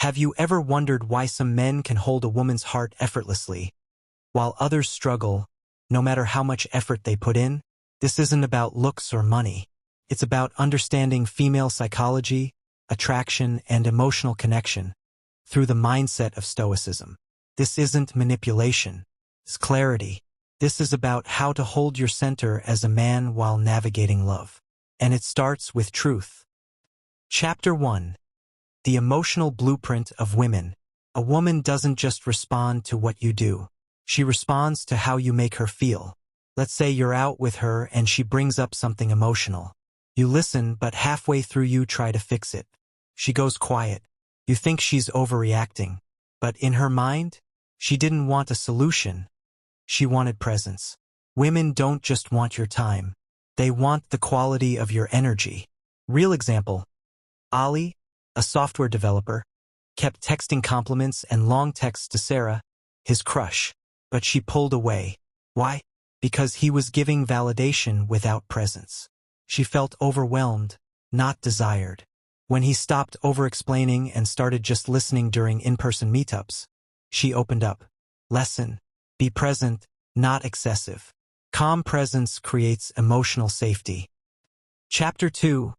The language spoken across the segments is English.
Have you ever wondered why some men can hold a woman's heart effortlessly, while others struggle, no matter how much effort they put in? This isn't about looks or money. It's about understanding female psychology, attraction, and emotional connection through the mindset of Stoicism. This isn't manipulation. It's clarity. This is about how to hold your center as a man while navigating love. And it starts with truth. Chapter 1. The Emotional Blueprint of Women. A woman doesn't just respond to what you do. She responds to how you make her feel. Let's say you're out with her and she brings up something emotional. You listen, but halfway through you try to fix it. She goes quiet. You think she's overreacting. But in her mind, she didn't want a solution. She wanted presence. Women don't just want your time. They want the quality of your energy. Real example. Ali, a software developer, kept texting compliments and long texts to Sarah, his crush, but she pulled away. Why? Because he was giving validation without presence. She felt overwhelmed, not desired. When he stopped over-explaining and started just listening during in-person meetups, she opened up. Lesson: be present, not excessive. Calm presence creates emotional safety. Chapter 2.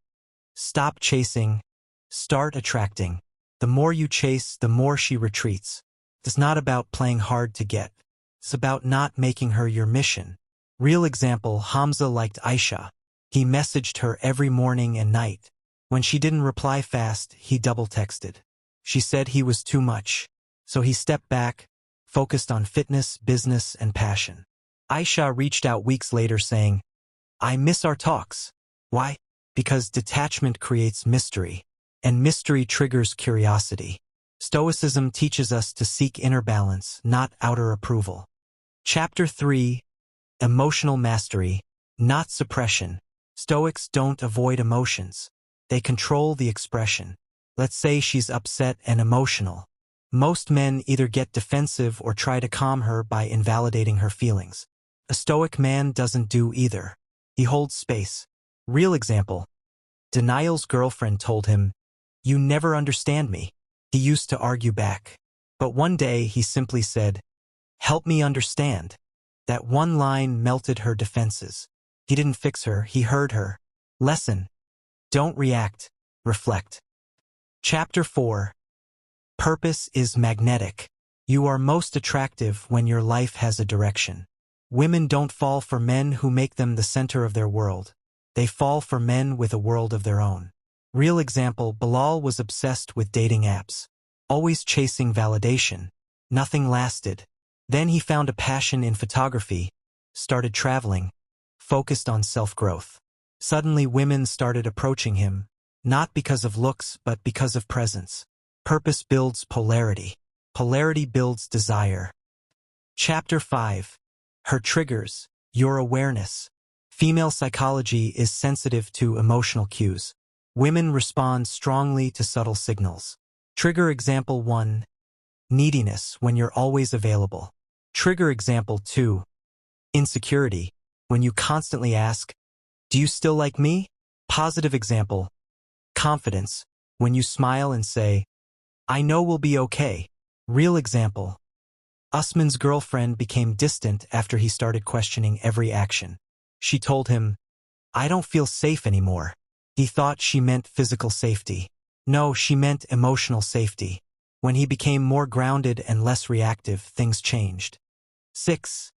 Stop chasing. Start attracting. The more you chase, the more she retreats. It's not about playing hard to get. It's about not making her your mission. Real example: Hamza liked Aisha. He messaged her every morning and night. When she didn't reply fast, he double-texted. She said he was too much. So he stepped back, focused on fitness, business, and passion. Aisha reached out weeks later saying, "I miss our talks." Why? Because detachment creates mystery, and mystery triggers curiosity. Stoicism teaches us to seek inner balance, not outer approval. Chapter 3. Emotional Mastery, not suppression. Stoics don't avoid emotions. They control the expression. Let's say she's upset and emotional. Most men either get defensive or try to calm her by invalidating her feelings. A Stoic man doesn't do either. He holds space. Real example. Denial's girlfriend told him, "You never understand me." He used to argue back. But one day he simply said, "Help me understand." That one line melted her defenses. He didn't fix her, he heard her. Lesson: don't react, reflect. Chapter 4. Purpose is magnetic. You are most attractive when your life has a direction. Women don't fall for men who make them the center of their world. They fall for men with a world of their own. Real example: Bilal was obsessed with dating apps, always chasing validation. Nothing lasted. Then he found a passion in photography, started traveling, focused on self-growth. Suddenly women started approaching him, not because of looks but because of presence. Purpose builds polarity. Polarity builds desire. Chapter 5. Her triggers, your awareness. Female psychology is sensitive to emotional cues. Women respond strongly to subtle signals. Trigger example 1. Neediness, when you're always available. Trigger example 2. Insecurity, when you constantly ask, "Do you still like me?" Positive example. Confidence, when you smile and say, "I know we'll be okay." Real example. Usman's girlfriend became distant after he started questioning every action. She told him, "I don't feel safe anymore." He thought she meant physical safety. No, she meant emotional safety. When he became more grounded and less reactive, things changed. 6.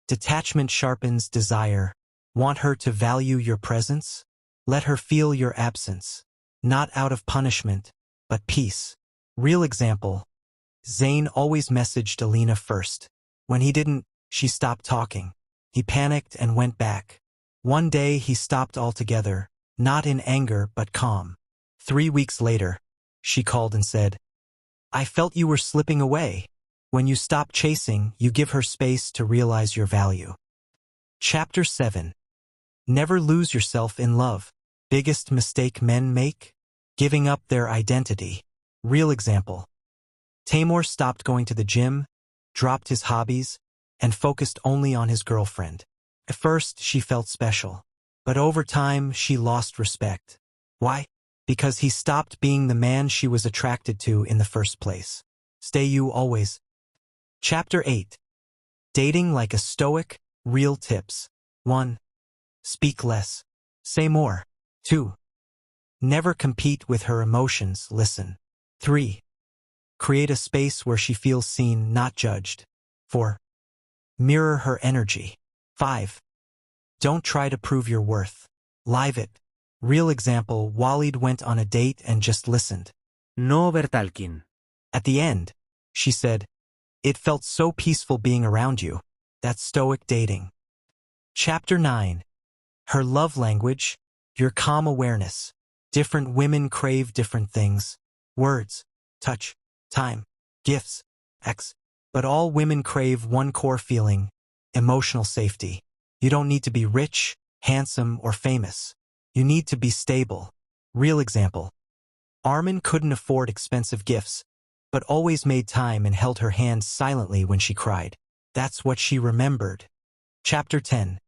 Detachment sharpens desire. Want her to value your presence? Let her feel your absence. Not out of punishment, but peace. Real example. Zayn always messaged Alina first. When he didn't, she stopped talking. He panicked and went back. One day he stopped altogether, not in anger but calm. 3 weeks later, she called and said, "I felt you were slipping away." When you stop chasing, you give her space to realize your value. Chapter 7. Never lose yourself in love. Biggest mistake men make? Giving up their identity. Real example. Tamor stopped going to the gym, dropped his hobbies, and focused only on his girlfriend. At first, she felt special. But over time, she lost respect. Why? Because he stopped being the man she was attracted to in the first place. Stay you always. Chapter 8. Dating like a Stoic, real tips. 1. Speak less. Say more. 2. Never compete with her emotions, listen. 3. Create a space where she feels seen, not judged. 4. Mirror her energy. 5. Don't try to prove your worth. Live it. Real example, Walid went on a date and just listened. No overtalking. At the end, she said, "It felt so peaceful being around you." That's Stoic dating. Chapter 9. Her love language, your calm awareness. Different women crave different things. Words, touch, time, gifts, but all women crave one core feeling, emotional safety. You don't need to be rich, handsome, or famous. You need to be stable. Real example. Armin couldn't afford expensive gifts, but always made time and held her hand silently when she cried. That's what she remembered. Chapter 10.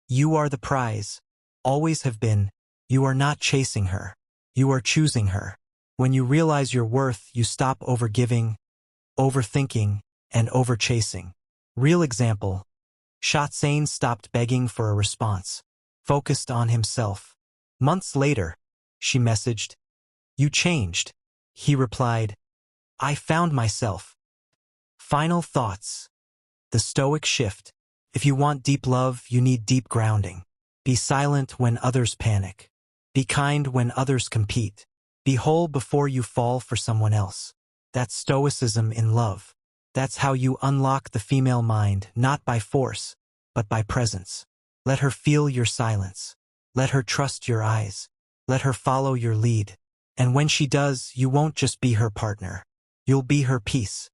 You are the prize. Always have been. You are not chasing her. You are choosing her. When you realize your worth, you stop overgiving, overthinking, and overchasing. Real example. Shatsain stopped begging for a response, focused on himself. Months later, she messaged, "You changed." He replied, "I found myself." Final thoughts. The Stoic shift. If you want deep love, you need deep grounding. Be silent when others panic. Be kind when others compete. Be whole before you fall for someone else. That's Stoicism in love. That's how you unlock the female mind, not by force, but by presence. Let her feel your silence. Let her trust your eyes. Let her follow your lead. And when she does, you won't just be her partner. You'll be her peace.